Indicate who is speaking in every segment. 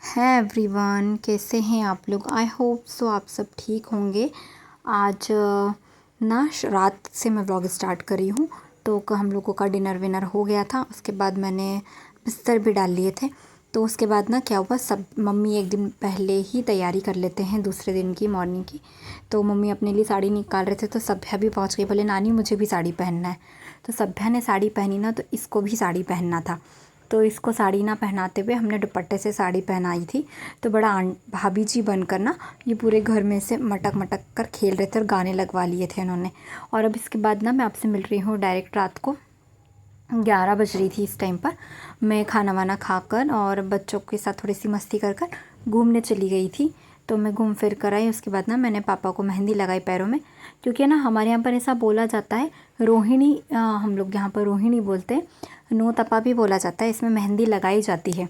Speaker 1: है एवरीवन, कैसे हैं आप लोग। आई होप सो आप सब ठीक होंगे। आज रात से मैं व्लॉग स्टार्ट करी हूँ। तो हम लोगों का डिनर विनर हो गया था। उसके बाद मैंने बिस्तर भी डाल लिए थे। तो उसके बाद ना क्या हुआ, सब मम्मी एक दिन पहले ही तैयारी कर लेते हैं दूसरे दिन की मॉर्निंग की। तो मम्मी अपने लिए साड़ी निकाल रहे थे तो सभ्या भी पहुँच गई, बोले नानी मुझे भी साड़ी पहनना है। तो सभ्या ने साड़ी पहनी ना, तो इसको भी साड़ी पहनना था। तो इसको साड़ी ना पहनाते हुए हमने दुपट्टे से साड़ी पहनाई थी। तो बड़ा भाभी जी बनकर ना ये पूरे घर में से मटक मटक कर खेल रहे थे और गाने लगवा लिए थे उन्होंने। और अब इसके बाद ना मैं आपसे मिल रही हूँ डायरेक्ट। रात को 11 बज रही थी इस टाइम पर। मैं खाना वाना खाकर और बच्चों के साथ थोड़ी सी मस्ती कर कर घूमने चली गई थी। तो मैं घूम फिर कर आई। उसके बाद ना मैंने पापा को मेहंदी लगाई पैरों में, क्योंकि ना हमारे यहाँ पर ऐसा बोला जाता है, रोहिणी हम लोग यहाँ पर रोहिणी बोलते हैं, नो तपा भी बोला जाता है। इसमें मेहंदी लगाई जाती है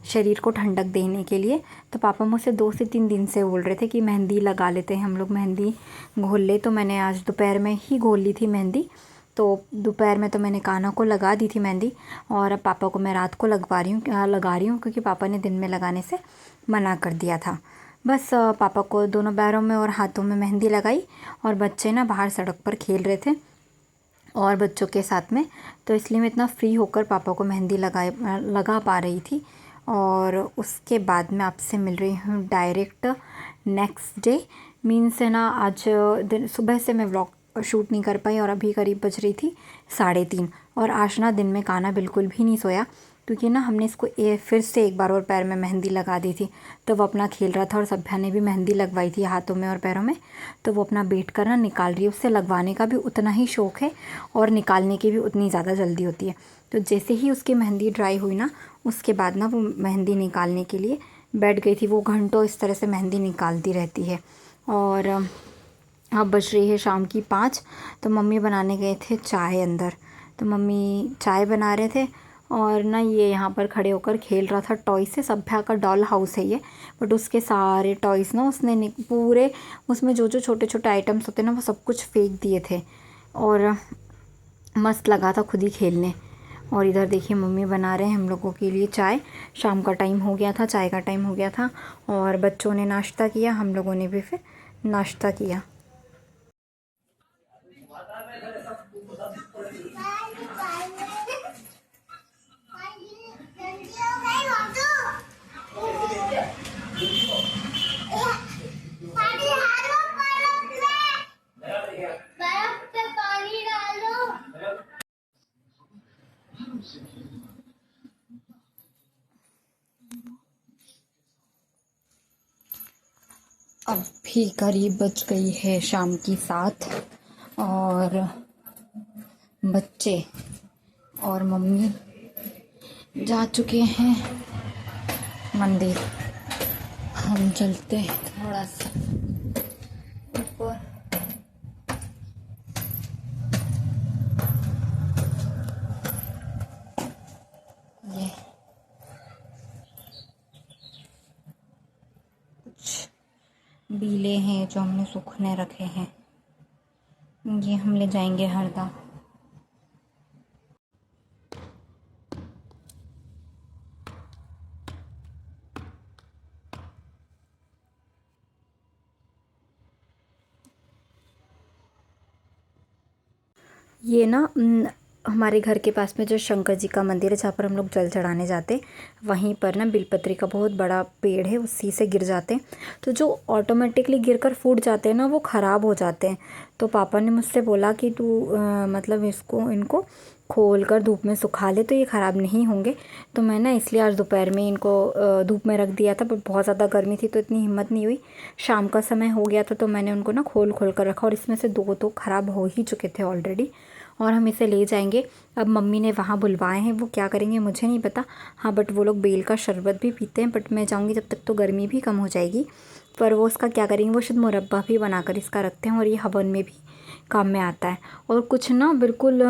Speaker 1: शरीर को ठंडक देने के लिए। तो पापा मुझसे 2 से 3 दिन से बोल रहे थे कि मेहंदी लगा लेते हैं हम लोग, मेहंदी घोल ले। तो मैंने आज दोपहर में ही घोल ली थी मेहंदी। तो दोपहर में तो मैंने कान्हा को लगा दी थी मेहंदी, और अब पापा को मैं रात को लगा रही हूँ, क्योंकि पापा ने दिन में लगाने से मना कर दिया था। बस पापा को दोनों पैरों में और हाथों में मेहंदी लगाई, और बच्चे ना बाहर सड़क पर खेल रहे थे और बच्चों के साथ में। तो इसलिए मैं इतना फ्री होकर पापा को मेहंदी लगा पा रही थी। और उसके बाद मैं आपसे मिल रही हूँ डायरेक्ट नेक्स्ट डे। मीन्स है ना, आज दिन सुबह से मैं व्लॉग शूट नहीं कर पाई, और अभी करीब बज रही थी 3:30। और आज ना दिन में कान्हा बिल्कुल भी नहीं सोया, क्योंकि ना हमने इसको फिर से एक बार और पैर में मेहंदी लगा दी थी। तो वो अपना खेल रहा था, और सभ्या ने भी मेहंदी लगवाई थी हाथों में और पैरों में। तो वो अपना बैठ कर ना निकाल रही है। उससे लगवाने का भी उतना ही शौक़ है और निकालने की भी उतनी ज़्यादा जल्दी होती है। तो जैसे ही उसकी मेहंदी ड्राई हुई ना, उसके बाद ना वो मेहंदी निकालने के लिए बैठ गई थी। वो घंटों इस तरह से मेहंदी निकालती रहती है। और अब बज रही है शाम की 5। तो मम्मी बनाने गए थे चाय अंदर। तो मम्मी चाय बना रहे थे, और ना ये यहाँ पर खड़े होकर खेल रहा था टॉय से। सभ्या का डॉल हाउस है ये, बट उसके सारे टॉयज़ ना उसने पूरे उसमें जो जो छोटे छोटे आइटम्स होते हैं ना, वो सब कुछ फेंक दिए थे। और मस्त लगा था खुद ही खेलने। और इधर देखिए मम्मी बना रहे हैं हम लोगों के लिए चाय। शाम का टाइम हो गया था, चाय का टाइम हो गया था, और बच्चों ने नाश्ता किया, हम लोगों ने भी फिर नाश्ता किया। अभी करीब बज गई है शाम की 7, और बच्चे और मम्मी जा चुके हैं मंदिर। हम चलते हैं थोड़ा सा ऊपर। ये कुछ बीले हैं जो हमने सूखने रखे हैं, ये हम ले जाएंगे हरदा। ये ना हमारे घर के पास में जो शंकर जी का मंदिर है, जहाँ पर हम लोग जल चढ़ाने जाते, वहीं पर ना बिलपत्री का बहुत बड़ा पेड़ है, उसी से गिर जाते हैं। तो जो ऑटोमेटिकली गिरकर फूट जाते हैं ना, वो ख़राब हो जाते हैं। तो पापा ने मुझसे बोला कि तू मतलब इनको खोल कर धूप में सुखा ले, तो ये ख़राब नहीं होंगे। तो मैं ना इसलिए आज दोपहर में इनको धूप में रख दिया था, पर बहुत ज़्यादा गर्मी थी तो इतनी हिम्मत नहीं हुई। शाम का समय हो गया था, तो मैंने उनको ना खोल खोल कर रखा, और इसमें से 2 तो ख़राब हो ही चुके थे ऑलरेडी, और हम इसे ले जाएंगे। अब मम्मी ने वहाँ बुलवाए हैं, वो क्या करेंगे मुझे नहीं पता। हाँ, बट वो लोग बेल का शरबत भी पीते हैं, बट मैं जाऊँगी जब तक तो गर्मी भी कम हो जाएगी। पर वो उसका क्या करेंगे, वो शायद मुरब्बा भी बनाकर इसका रखते हैं, और ये हवन में भी काम में आता है। और कुछ ना बिल्कुल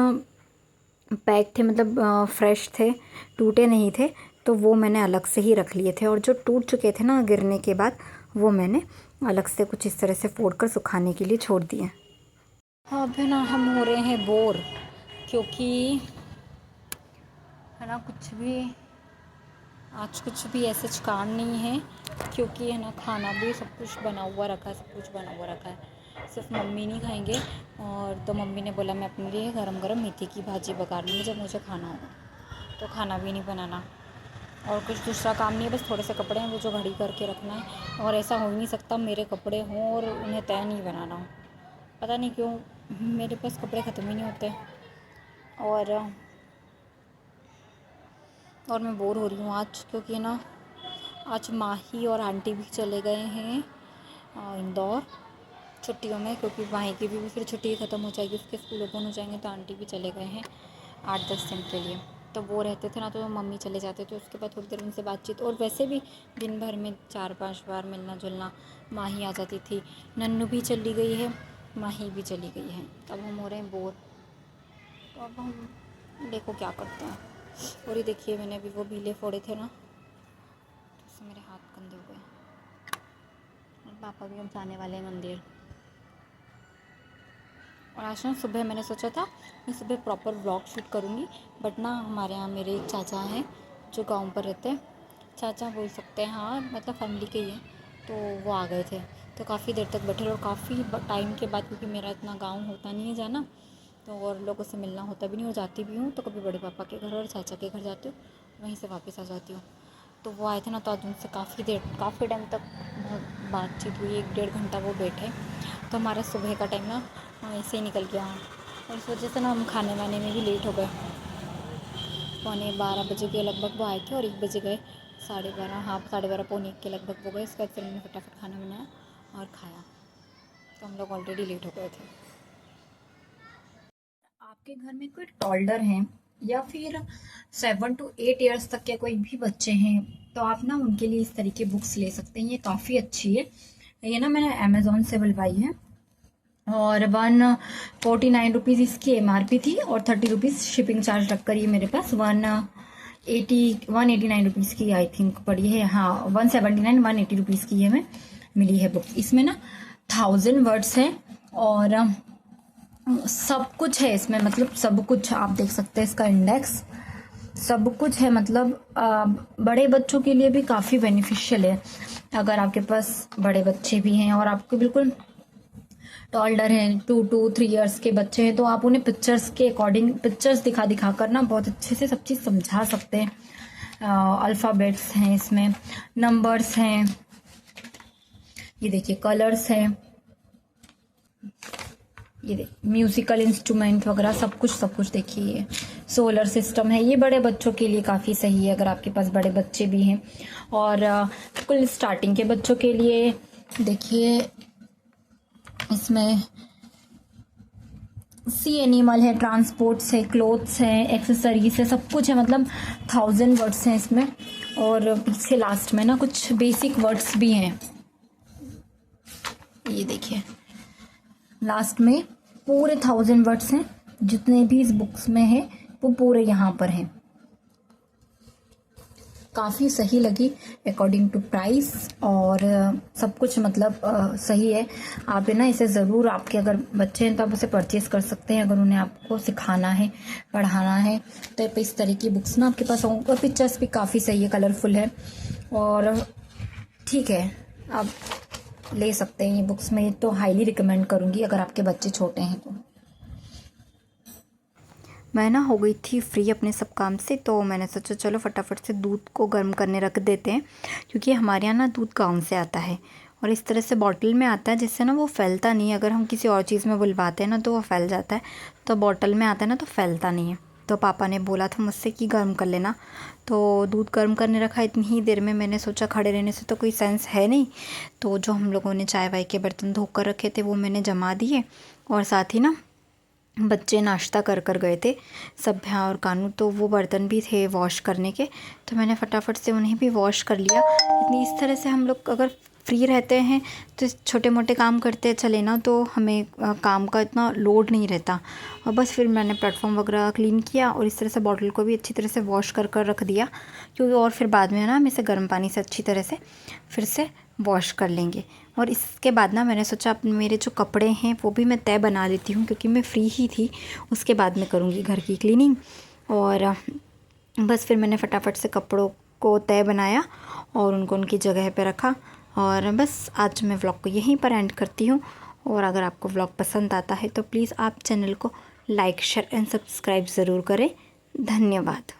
Speaker 1: पैक थे, मतलब फ्रेश थे, टूटे नहीं थे। तो वो मैंने अलग से ही रख लिए थे, और जो टूट चुके थे ना गिरने के बाद, वो मैंने अलग से कुछ इस तरह से फोड़ कर सुखाने के लिए छोड़ दिए। हाँ, अब है ना हम हो रहे हैं बोर, क्योंकि है ना कुछ भी आज कुछ भी ऐसे काम नहीं है क्योंकि है ना, खाना भी सब कुछ बना हुआ रखा है, सब कुछ बना हुआ रखा है, सिर्फ मम्मी नहीं खाएंगे। और तो मम्मी ने बोला मैं अपने लिए गरम गरम मेथी की भाजी पका लूँगी जब मुझे खाना होगा, तो खाना भी नहीं बनाना। और कुछ दूसरा काम नहीं है, बस थोड़े से कपड़े हैं वो जो घड़ी करके रखना है। और ऐसा हो ही नहीं सकता मेरे कपड़े हों और उन्हें तय नहीं बनाना हो, पता नहीं क्यों मेरे पास कपड़े ख़त्म ही नहीं होते। और मैं बोर हो रही हूँ आज, क्योंकि ना आज माही और आंटी भी चले गए हैं इंदौर छुट्टियों में, क्योंकि माही की भी फिर छुट्टी ख़त्म हो जाएगी, उसके स्कूल ओपन हो जाएंगे, तो आंटी भी चले गए हैं 8-10 दिन के लिए। तो वो रहते थे ना, तो मम्मी चले जाते थे, उसके बाद थोड़ी देर उनसे बातचीत, और वैसे भी दिन भर में 4-5 बार मिलना जुलना। माही आ जाती थी, नन्नू भी चली गई है, माही भी चली गई है, अब हम हो रहे हैं बोर। तो अब हम देखो क्या करते हैं। और ये देखिए मैंने अभी वो भीले फोड़े थे ना, तो उससे मेरे हाथ गंदे हो गए। और पापा भी अब जाने वाले हैं मंदिर। और आज ना सुबह मैंने सोचा था मैं सुबह प्रॉपर व्लॉग शूट करूँगी, बट ना हमारे यहाँ मेरे एक चाचा हैं जो गांव पर रहते हैं, चाचा बोल सकते हैं, हाँ मतलब फैमिली के ही हैं। तो वो आ गए थे, तो काफ़ी देर तक बैठे, और काफ़ी टाइम के बाद, क्योंकि मेरा इतना गाँव होता नहीं है जाना, तो और लोगों से मिलना होता भी नहीं, और जाती भी हूँ तो कभी बड़े पापा के घर और चाचा के घर जाती हूँ, वहीं से वापस आ जाती हूँ। तो वो आए थे ना, तो आज उनसे काफ़ी टाइम तक बहुत बातचीत हुई, 1-1.5 घंटा वो बैठे। तो हमारा सुबह का टाइम ना ऐसे ही निकल गया, और इस वजह से ना हम खाने वाने में भी लेट हो गए। 11:15 बजे के लगभग वो आए थे, और 1 बजे गए, 12:30, हाँ 12:30 पौने 1 के लगभग वो गए। उसके बाद फिर मैंने फटाफट खाना बनाया और खाया, तो हम लोग ऑलरेडी लेट हो गए थे। आपके घर में कोई टॉल्डर हैं या फिर 7 to 8 ईयर्स तक के कोई भी बच्चे हैं, तो आप ना उनके लिए इस तरीके बुक्स ले सकते हैं, ये काफ़ी अच्छी है। ये ना मैंने अमेज़ोन से बुलवाई है, और 149 रुपीज़ इसकी MRP थी, और 30 रुपीज़ शिपिंग चार्ज रखकर ये मेरे पास 189 रुपीज़ की आई थिंक पड़ी है, हाँ 179 180 रुपीज़ की ये में मिली है बुक। इसमें ना 1000 वर्ड्स हैं, और सब कुछ है इसमें, मतलब सब कुछ आप देख सकते हैं, इसका इंडेक्स सब कुछ है, मतलब बड़े बच्चों के लिए भी काफ़ी बेनिफिशियल है। अगर आपके पास बड़े बच्चे भी हैं और आपको बिल्कुल टॉल्डर हैं, 2 to 3 ईयर्स के बच्चे हैं, तो आप उन्हें पिक्चर्स के अकॉर्डिंग पिक्चर्स दिखा दिखा कर ना बहुत अच्छे से सब चीज़ समझा सकते हैं। अल्फ़ाबेट्स हैं इसमें, नंबर्स हैं, ये देखिए कलर्स हैं, ये म्यूजिकल इंस्ट्रूमेंट वगैरह सब कुछ देखिए, ये सोलर सिस्टम है, ये बड़े बच्चों के लिए काफ़ी सही है अगर आपके पास बड़े बच्चे भी हैं। और बिल्कुल स्टार्टिंग के बच्चों के लिए देखिए इसमें सी एनिमल है, ट्रांसपोर्ट्स है, क्लोथ्स हैं, एक्सेसरीज है, सब कुछ है, मतलब 1000 वर्ड्स हैं इसमें। और पीछे लास्ट में ना कुछ बेसिक वर्ड्स भी हैं, ये देखिए लास्ट में पूरे 1000 वर्ड्स हैं, जितने भी इस बुक्स में है वो पूरे यहाँ पर हैं। काफ़ी सही लगी अकॉर्डिंग टू प्राइस, और सब कुछ मतलब सही है। आप ना इसे ज़रूर, आपके अगर बच्चे हैं तो आप उसे परचेज़ कर सकते हैं, अगर उन्हें आपको सिखाना है पढ़ाना है तो इस तरह की बुक्स ना आपके पास होंगे। और पिक्चर्स भी काफ़ी सही है, कलरफुल है, और ठीक है आप ले सकते हैं ये बुक्स। मैं तो हाईली रिकमेंड करूँगी अगर आपके बच्चे छोटे हैं तो। मैं ना हो गई थी फ्री अपने सब काम से, तो मैंने सोचा चलो फटाफट से दूध को गर्म करने रख देते हैं, क्योंकि हमारे यहाँ ना दूध गाँव से आता है, और इस तरह से बॉटल में आता है, जिससे ना वो फैलता नहीं है। अगर हम किसी और चीज़ में बुलवाते हैं ना तो वो फैल जाता है, तो बॉटल में आता है ना तो फैलता नहीं है। तो पापा ने बोला था मुझसे कि गर्म कर लेना, तो दूध गर्म करने रखा। इतनी ही देर में मैंने सोचा खड़े रहने से तो कोई सेंस है नहीं, तो जो हम लोगों ने चाय वाय के बर्तन धो कर रखे थे वो मैंने जमा दिए, और साथ ही ना बच्चे नाश्ता कर गए थे, सभ्या और कानू, तो वो बर्तन भी थे वॉश करने के, तो मैंने फटाफट से उन्हें भी वॉश कर लिया। इतनी इस तरह से हम लोग अगर फ्री रहते हैं तो छोटे मोटे काम करते चले ना, तो हमें काम का इतना लोड नहीं रहता। और बस फिर मैंने प्लेटफॉर्म वगैरह क्लीन किया, और इस तरह से बॉटल को भी अच्छी तरह से वॉश कर रख दिया, क्योंकि और फिर बाद में ना हम इसे गर्म पानी से अच्छी तरह से फिर से वॉश कर लेंगे। और इसके बाद ना मैंने सोचा अपने मेरे जो कपड़े हैं वो भी मैं तय बना लेती हूँ, क्योंकि मैं फ्री ही थी, उसके बाद मैं करूँगी घर की क्लीनिंग। और बस फिर मैंने फटाफट से कपड़ों को तय बनाया और उनको उनकी जगह पे रखा। और बस आज मैं व्लॉग को यहीं पर एंड करती हूँ। और अगर आपको व्लॉग पसंद आता है तो प्लीज़ आप चैनल को लाइक शेयर एंड सब्सक्राइब ज़रूर करें। धन्यवाद।